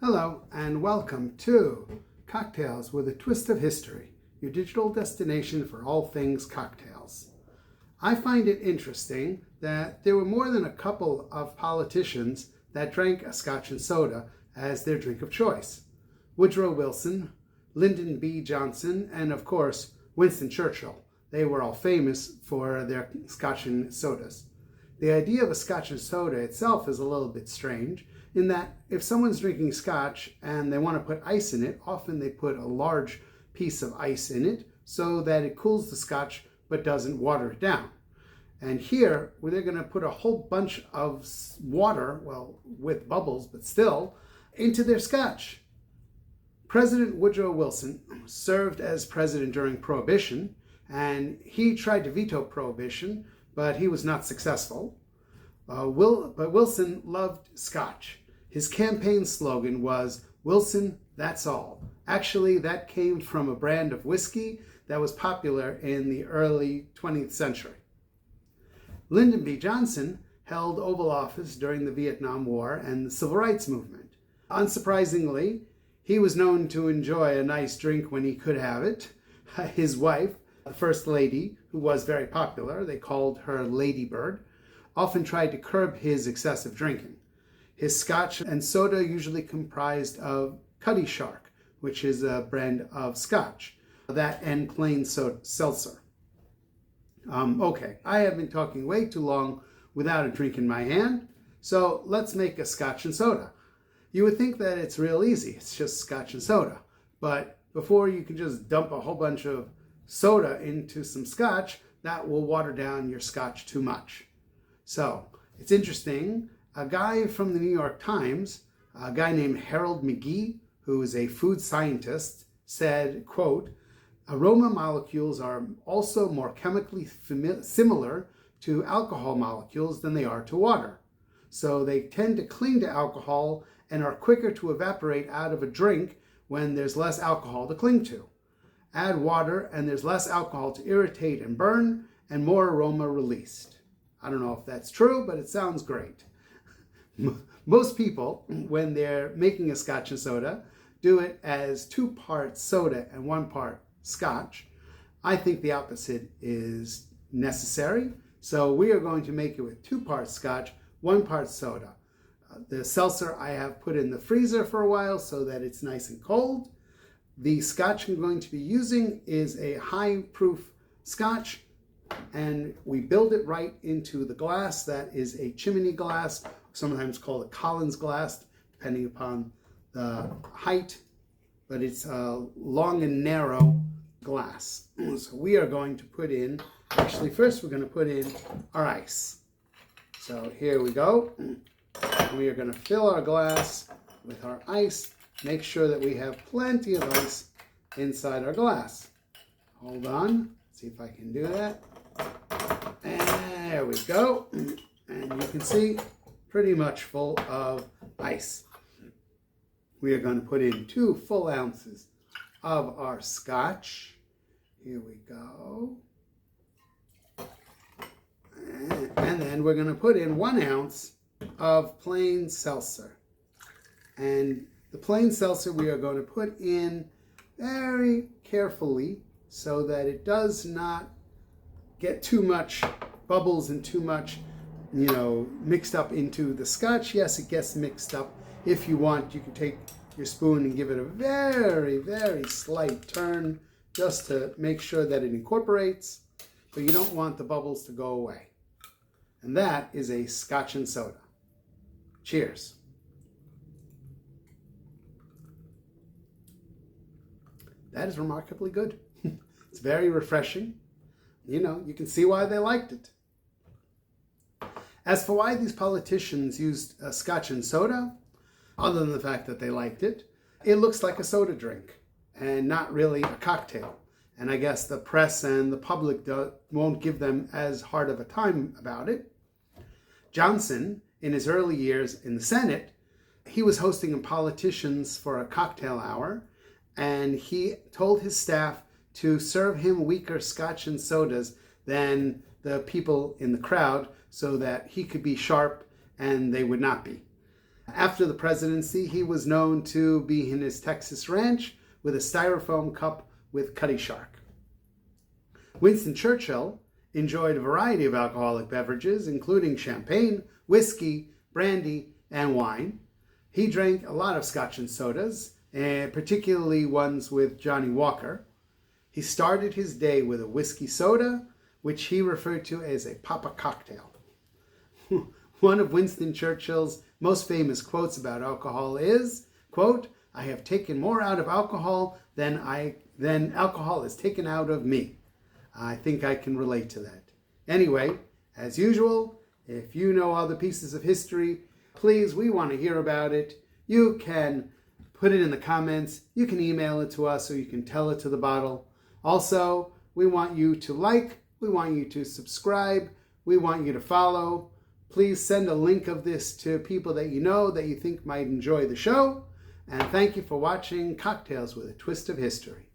Hello and welcome to Cocktails with a Twist of History, your digital destination for all things cocktails. I find it interesting that there were more than a couple of politicians that drank a scotch and soda as their drink of choice. Woodrow Wilson, Lyndon B. Johnson, and of course Winston Churchill. They were all famous for their scotch and sodas. The idea of a scotch and soda itself is a little bit strange, in that if someone's drinking scotch and they want to put ice in it, often they put a large piece of ice in it so that it cools the scotch but doesn't water it down. And here, where they're going to put a whole bunch of water, well, with bubbles, but still, into their scotch. President Woodrow Wilson served as president during Prohibition, and he tried to veto Prohibition, but he was not successful. But Wilson loved scotch. His campaign slogan was, "Wilson, that's all." Actually, that came from a brand of whiskey that was popular in the early 20th century. Lyndon B. Johnson held Oval Office during the Vietnam War and the Civil Rights Movement. Unsurprisingly, he was known to enjoy a nice drink when he could have it. His wife, the First Lady, who was very popular, they called her Lady Bird, often tried to curb his excessive drinking. His scotch and soda usually comprised of Cutty Shark, which is a brand of scotch, that and plain seltzer. Okay, I have been talking way too long without a drink in my hand, so let's make a scotch and soda. You would think that it's real easy, it's just scotch and soda, but before you can just dump a whole bunch of soda into some scotch, that will water down your scotch too much. So, it's interesting, a guy from the New York Times, a guy named Harold McGee, who is a food scientist, said, quote, "Aroma molecules are also more chemically similar to alcohol molecules than they are to water. So they tend to cling to alcohol and are quicker to evaporate out of a drink when there's less alcohol to cling to. Add water and there's less alcohol to irritate and burn and more aroma released." I don't know if that's true, but it sounds great. Most people, when they're making a scotch and soda, do it as 2 parts soda and 1 part scotch. I think the opposite is necessary. So we are going to make it with 2 parts scotch, 1 part soda. The seltzer I have put in the freezer for a while so that it's nice and cold. The scotch I'm going to be using is a high proof scotch, and we build it right into the glass. That is a chimney glass, sometimes called a Collins glass, depending upon the height, but it's a long and narrow glass. So we are going to put in, actually first we're going to put in our ice. So here we go. We are going to fill our glass with our ice. Make sure that we have plenty of ice inside our glass. Hold on, see if I can do that. And there we go. And you can see pretty much full of ice. We are going to put in 2 full ounces of our scotch. Here we go. And then we're going to put in 1 ounce of plain seltzer. And the plain seltzer we are going to put in very carefully so that it does not get too much bubbles and too much, mixed up into the scotch. Yes, it gets mixed up. If you want, you can take your spoon and give it a very, very slight turn just to make sure that it incorporates, but you don't want the bubbles to go away. And that is a scotch and soda. Cheers. That is remarkably good. It's very refreshing. You can see why they liked it. As for why these politicians used scotch and soda, other than the fact that they liked it, it looks like a soda drink and not really a cocktail. And I guess the press and the public won't give them as hard of a time about it. Johnson, in his early years in the Senate, he was hosting politicians for a cocktail hour, and he told his staff to serve him weaker scotch and sodas than the people in the crowd so that he could be sharp and they would not be. After the presidency, he was known to be in his Texas ranch with a styrofoam cup with cutty shark. Winston Churchill enjoyed a variety of alcoholic beverages, including champagne, whiskey, brandy, and wine. He drank a lot of scotch and sodas, and particularly ones with Johnny Walker. He started his day with a whiskey soda, which he referred to as a Papa cocktail. One of Winston Churchill's most famous quotes about alcohol is, quote, "I have taken more out of alcohol than alcohol has taken out of me." I think I can relate to that. Anyway, as usual, if you know other pieces of history, please, we want to hear about it. You can put it in the comments, you can email it to us, or you can tell it to the bottle. Also, we want you to like, we want you to subscribe, we want you to follow. Please send a link of this to people that you know that you think might enjoy the show. And thank you for watching Cocktails with a Twist of History.